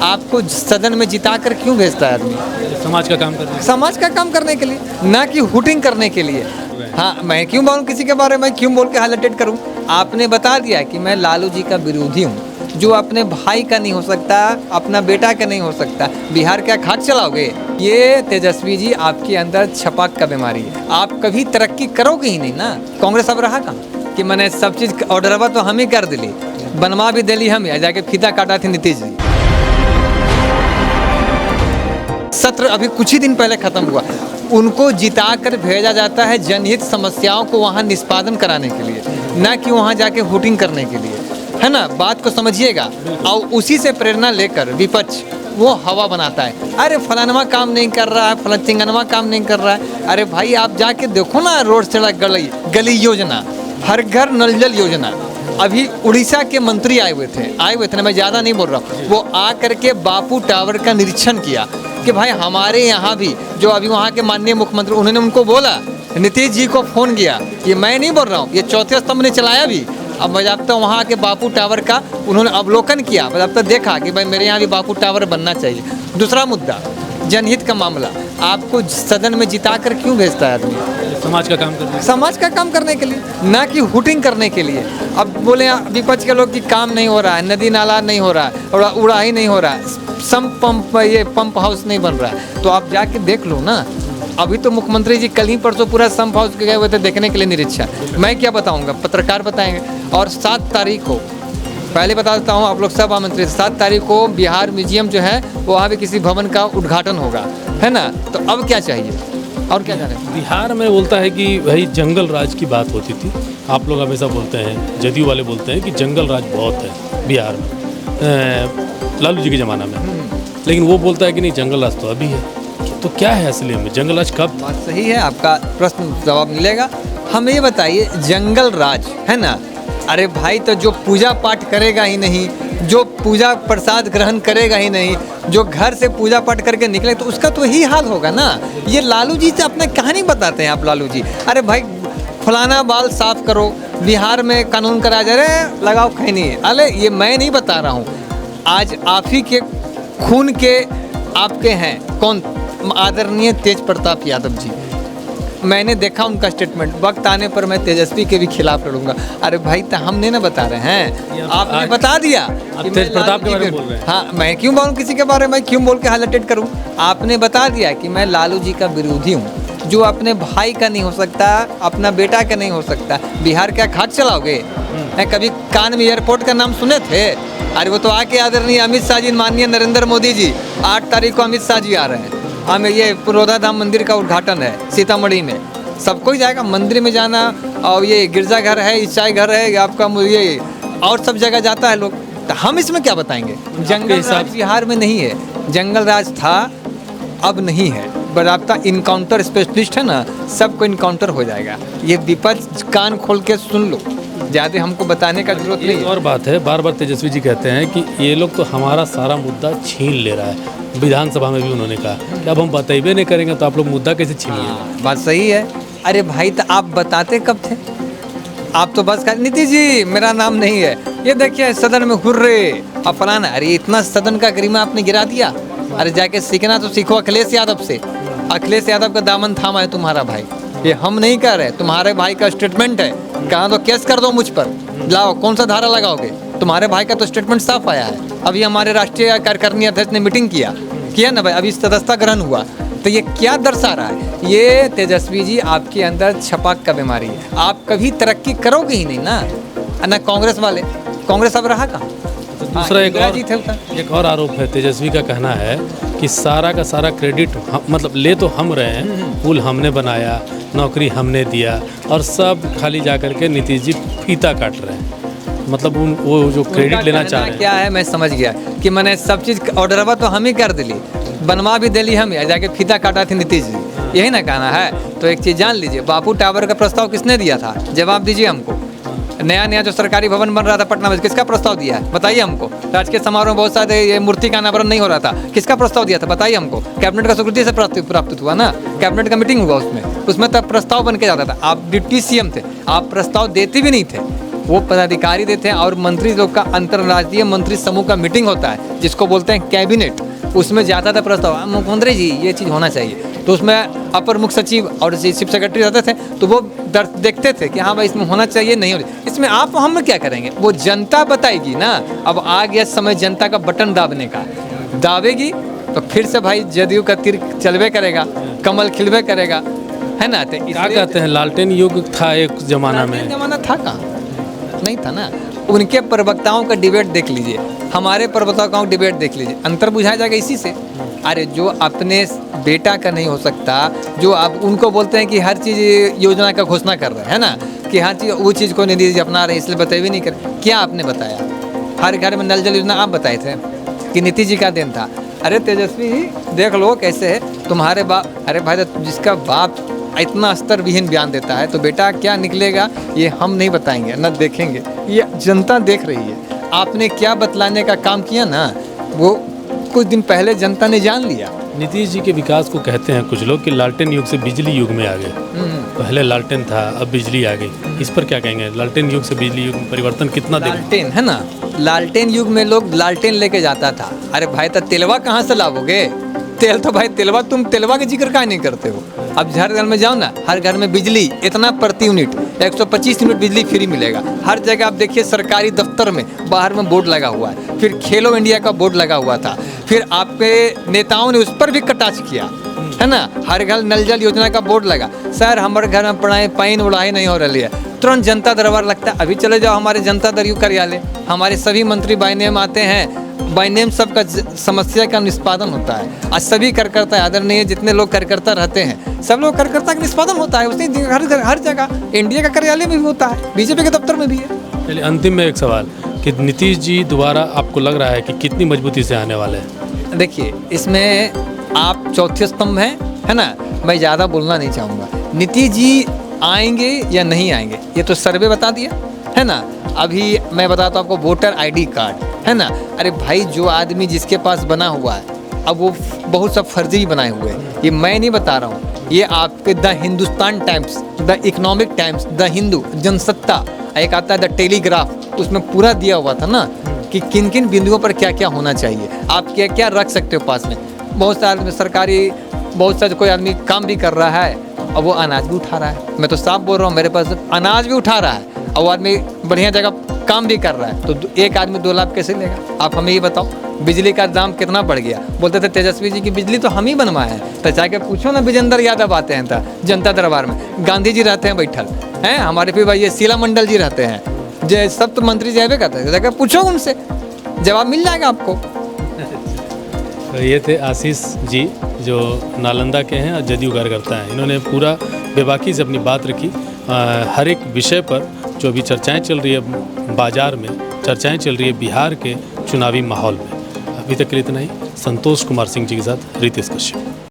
आपको सदन में जिता कर क्यों भेजता है आदमी? समाज का काम करना है। समाज का काम करने के लिए, ना कि हुटिंग करने के लिए। हाँ, मैं क्यों बोलूँ किसी के बारे में, क्यों बोल के हाईलाइटेड करूँ? आपने बता दिया कि मैं लालू जी का विरोधी हूँ। जो अपने भाई का नहीं हो सकता, अपना बेटा का नहीं हो सकता, बिहार का खाक चलाओगे? ये तेजस्वी जी आपके अंदर छपाक का बीमारी है। आप कभी तरक्की करोगे ही नहीं ना। कांग्रेस अब रहा कहाँ कि मैंने सब चीज़ ऑर्डरवा तो हम ही कर दिली, बनवा भी दिली हम ही, जाके फीता काटा थी नीतीश जी। सत्र अभी कुछ ही दिन पहले खत्म हुआ, उनको जिता कर भेजा जाता है जनहित समस्याओं को वहाँ निष्पादन कराने के लिए, ना कि वहाँ जाके वोटिंग करने के लिए, है ना। बात को समझिएगा। और उसी से प्रेरणा लेकर विपक्ष वो हवा बनाता है, अरे फलानवा काम नहीं कर रहा है, फलाचिंगनवा काम नहीं कर रहा है। अरे भाई आप जाके देखो ना, रोड सड़क गली योजना, हर घर नल जल योजना। अभी उड़ीसा के मंत्री आए हुए थे ना, मैं ज़्यादा नहीं बोल रहा हूँ, वो आ करके बापू टावर का निरीक्षण किया कि भाई हमारे यहाँ भी जो अभी वहाँ के माननीय मुख्यमंत्री, उन्होंने उनको बोला, नीतीश जी को फ़ोन किया, ये मैं नहीं बोल रहा हूँ, ये चौथे स्तंभ ने चलाया भी। अब बजाबता वहाँ के बापू टावर का उन्होंने अवलोकन किया, बजाबता देखा कि भाई मेरे यहाँ भी बापू टावर बनना चाहिए। दूसरा मुद्दा, जनहित का मामला, आपको सदन में जिता कर क्यों भेजता है आदमी? समाज का काम करना है। समाज का काम करने के लिए, ना कि हुटिंग करने के लिए। अब बोले विपक्ष के लोग कि काम नहीं हो रहा है, नदी नाला नहीं हो रहा है, उड़ा ही नहीं हो रहा है, ये पंप हाउस नहीं बन रहा है, तो आप जाके देख लो ना। अभी तो मुख्यमंत्री जी कल ही परसों पूरा संप हाउस गए हुए थे देखने के लिए निरीक्षण। मैं क्या बताऊंगा, पत्रकार बताएंगे। और 7 तारीख को, पहले बता देता हूँ आप लोग सब आमंत्रित, 7 तारीख को बिहार म्यूजियम जो है वहाँ भी किसी भवन का उद्घाटन होगा, है ना। तो अब क्या चाहिए और क्या जाने? बिहार में बोलता है कि भाई जंगल राज की बात होती थी, आप लोग हमेशा बोलते हैं, जदयू वाले बोलते हैं कि जंगल राज बहुत है बिहार में लालू जी के ज़माना में, लेकिन वो बोलता है कि नहीं जंगल राज तो अभी है। तो क्या है असली में जंगल राज कब? बात सही है, आपका प्रश्न जवाब मिलेगा। हमें ये बताइए, जंगल राज है ना, अरे भाई तो जो पूजा पाठ करेगा ही नहीं, जो पूजा प्रसाद ग्रहण करेगा ही नहीं, जो घर से पूजा पाठ करके निकले, तो उसका तो यही हाल होगा ना। ये लालू जी से अपने कहानी बताते हैं आप, लालू जी अरे भाई फलाना बाल साफ करो, बिहार में कानून करा जा रहे हैं, लगाओ खैनी। अरे ये मैं नहीं बता रहा हूँ, आज आप ही के खून के आपके हैं कौन, आदरणीय तेज प्रताप यादव जी। मैंने देखा उनका स्टेटमेंट, वक्त आने पर मैं तेजस्वी के भी खिलाफ लड़ूंगा। अरे भाई तो हम नहीं ना बता रहे हैं, आपने बता दिया कि तेज प्रताप के बारे में बोल रहे हैं। हाँ, मैं क्यों बोलूँ किसी के बारे में, क्यों बोल के हाईलाइटेड करूँ? आपने बता दिया कि मैं लालू जी का विरोधी हूँ। जो अपने भाई का नहीं हो सकता, अपना बेटा का नहीं हो सकता, बिहार का खाक चलाओगे? कभी कान में एयरपोर्ट का नाम सुने थे? अरे वो तो आके आदरणीय अमित शाह जी, माननीय नरेंद्र मोदी जी, 8 तारीख को अमित शाह जी आ रहे हैं। हमें ये पुरोधा धाम मंदिर का उद्घाटन है सीतामढ़ी में, सबको ही जाएगा मंदिर में जाना। और ये गिरजाघर है, ईसाई घर है, आपका ये और सब जगह जाता है लोग। तो हम इसमें क्या बताएंगे? जंगल राज बिहार में नहीं है, जंगल राज था, अब नहीं है। बराबता इनकाउंटर स्पेशलिस्ट है ना, सबको इनकाउंटर हो जाएगा। ये विपक्ष कान खोल के सुन लो, ज़्यादा हमको बताने का जरूरत नहीं है। और बात है, बार बार तेजस्वी जी कहते हैं कि ये लोग तो हमारा सारा मुद्दा छीन ले रहा है। विधानसभा में भी उन्होंने कहा कि अब हम बताइए नहीं करेंगे तो आप लोग मुद्दा कैसे छीनिए? बात सही है। अरे भाई तो आप बताते कब थे? आप तो बस नीतीश जी मेरा नाम नहीं है, ये देखिए सदन में हुर्रे अब फलाना। अरे इतना सदन का गरिमा आपने गिरा दिया। अरे जाके सीखना तो सीखो अखिलेश यादव से। अखिलेश यादव का दामन थामा है तुम्हारा भाई, ये हम नहीं कह रहे, तुम्हारे भाई का स्टेटमेंट है। कहाँ तो केस कर दो मुझ पर, लाओ कौन सा धारा लगाओगे? तुम्हारे भाई का तो स्टेटमेंट साफ आया है। अभी हमारे राष्ट्रीय कार्यकारिणी अध्यक्ष ने मीटिंग किया ना भाई, अभी सदस्यता ग्रहण हुआ। तो ये क्या दर्शा रहा है? ये तेजस्वी जी आपके अंदर छपाक का बीमारी है। आप कभी तरक्की करोगे ही नहीं ना कांग्रेस वाले। कांग्रेस अब रहा कहाँ? दूसरा एक और आरोप है, तेजस्वी का कहना है कि सारा का सारा क्रेडिट मतलब ले तो हम रहे हैं, पुल हमने बनाया, नौकरी हमने दिया, और सब खाली जा कर के नीतीश जी फीता काट रहे हैं। मतलब वो जो क्रेडिट लेना चाह रहे हैं। क्या है मैं समझ गया कि मैंने सब चीज़ ऑर्डरवा तो हम ही कर दिली, बनवा भी दिली हम ही, जाके फीता काटा थी नीतीश जी, यही ना कहना है। तो एक चीज़ जान लीजिए, बापू टावर का प्रस्ताव किसने दिया था? जवाब दीजिए हमको। नया जो सरकारी भवन बन रहा था पटना में, किसका प्रस्ताव दिया है बताइए हमको। राजकीय समारोह में बहुत सारे ये मूर्ति का अनावरण नहीं हो रहा था, किसका प्रस्ताव दिया था बताइए हमको। कैबिनेट का स्वीकृति से प्राप्त हुआ ना, कैबिनेट का मीटिंग हुआ उसमें तब प्रस्ताव बन के जाता था। आप डिप्टी सीएम थे, आप प्रस्ताव देते भी नहीं थे, वो पदाधिकारी देते हैं और मंत्री लोग का अंतर्राज्यीय मंत्री समूह का मीटिंग होता है जिसको बोलते हैं कैबिनेट। उसमें जाता था प्रस्ताव, मुख्यमंत्री जी ये चीज़ होना चाहिए, तो उसमें अपर मुख्य सचिव और चीफ सेक्रेटरी रहते थे, तो वो देखते थे कि हाँ भाई इसमें होना चाहिए नहीं होना, इसमें आप हम क्या करेंगे, वो जनता बताएगी ना। अब आ गया समय जनता का बटन दाबने का, दाबेगी तो फिर से भाई जदयू का तीर चलबे करेगा, कमल खिलबे करेगा, है ना। तो क्या कहते हैं, लालटेन युग था एक ज़माना में, जमाना था कहाँ, नहीं था ना। उनके प्रवक्ताओं का डिबेट देख लीजिए, हमारे प्रवक्ताओं का डिबेट देख लीजिए, अंतर बुझाया जाएगा इसी से। अरे जो अपने बेटा का नहीं हो सकता, जो आप उनको बोलते हैं कि हर चीज़ योजना का घोषणा कर रहे हैं, है ना, कि हर चीज़ वो चीज़ को नहीं अपना रहे, इसलिए बताए भी नहीं कर। क्या आपने बताया, हर घर में नल जल योजना आप बताए थे कि नीतीश जी का देन था। अरे तेजस्वी देख लो कैसे है तुम्हारे बाप, अरे भाई जिसका बाप इतना स्तर विहीन बयान देता है तो बेटा क्या निकलेगा ये हम नहीं बताएंगे न देखेंगे, ये जनता देख रही है। आपने क्या बतलाने का काम किया ना, वो कुछ दिन पहले जनता ने जान लिया। नीतीश जी के विकास को कहते हैं कुछ लोग कि लालटेन युग से बिजली युग में आ गए। पहले लालटेन था, अब बिजली आ गई, इस पर क्या कहेंगे? लालटेन युग से बिजली युग में परिवर्तन कितना देखें? लालटेन है ना, लालटेन युग में लोग लालटेन लेके जाता था। अरे भाई तो तेलवा कहाँ से लाओगे, तेल तो भाई तेलवा, तुम तेलवा का जिक्र काहे नहीं करते हो। अब हर घर में जाओ ना, हर घर में बिजली इतना प्रति यूनिट 125 यूनिट बिजली फ्री मिलेगा। हर जगह आप देखिए सरकारी दफ्तर में बाहर में बोर्ड लगा हुआ है, फिर खेलो इंडिया का बोर्ड लगा हुआ था, फिर आपके नेताओं ने उस पर भी कटाच किया, है ना। हर घर नल जल योजना का बोर्ड लगा। सर हमारे घर में पढ़ाई पानी उड़ाई नहीं हो रही है, तुरंत जनता दरबार लगता है। अभी चले जाओ हमारे जनता दरयू कार्यालय, हमारे सभी मंत्री बाय नेम आते हैं, बाय नेम सबका समस्या का निष्पादन होता है। आज सभी कार्यकर्ता आदरणीय जितने लोग कार्यकर्ता रहते हैं सब लोग कार्यकर्ता का निष्पादन होता है, उसी हर जगह इंडिया का कार्यालय में भी होता है, बीजेपी के दफ्तर में भी है। चलिए अंतिम में एक सवाल कि नीतीश जी दोबारा आपको लग रहा है कि कितनी मजबूती से आने वाले हैं? देखिए इसमें आप चौथे स्तंभ हैं, है ना, मैं ज़्यादा बोलना नहीं चाहूँगा। नीतीश जी आएंगे या नहीं आएंगे ये तो सर्वे बता दिया, है ना। अभी मैं बताता हूँ आपको वोटर आईडी कार्ड, है ना। अरे भाई जो आदमी जिसके पास बना हुआ है, अब वो बहुत सब फर्जी भी बनाए हुए हैं, ये मैं नहीं बता रहा हूँ, ये आपके the Hindustan times, the economic times, the Hindu, Jansatta, एक आता है द टेलीग्राफ, उसमें पूरा दिया हुआ था ना कि किन किन बिंदुओं पर क्या क्या होना चाहिए, आप क्या क्या रख सकते हो पास में। बहुत सारे सरकारी, बहुत सारे कोई आदमी काम भी कर रहा है और वो अनाज भी उठा रहा है, मैं तो साफ बोल रहा हूँ, मेरे पास अनाज भी उठा रहा है और वो आदमी बढ़िया जगह काम भी कर रहा है, तो एक आदमी 2 लाख कैसे लेगा? आप हमें ये बताओ। बिजली का दाम कितना बढ़ गया, बोलते थे तेजस्वी जी की बिजली तो हम ही बनवाए हैं, तो जाके पूछो ना, विजेंद्र यादव आते हैं था जनता दरबार में, गांधी जी रहते हैं बैठल हैं, हमारे फिर भाई ये शीला मंडल जी रहते हैं, जय सब तो मंत्री जयबे करते हैं, जाकर पूछो उनसे, जवाब मिल जाएगा आपको। तो ये थे आशीष जी जो नालंदा के हैं और जदयू कार्यकर्ता हैं। इन्होंने पूरा बेबाकी से अपनी बात रखी, हर एक विषय पर जो अभी चर्चाएं चल रही है बाजार में, चर्चाएं चल रही है बिहार के चुनावी माहौल में। अभी तक के लिए इतना ही। संतोष कुमार सिंह जी के साथ रितेश कश्यप।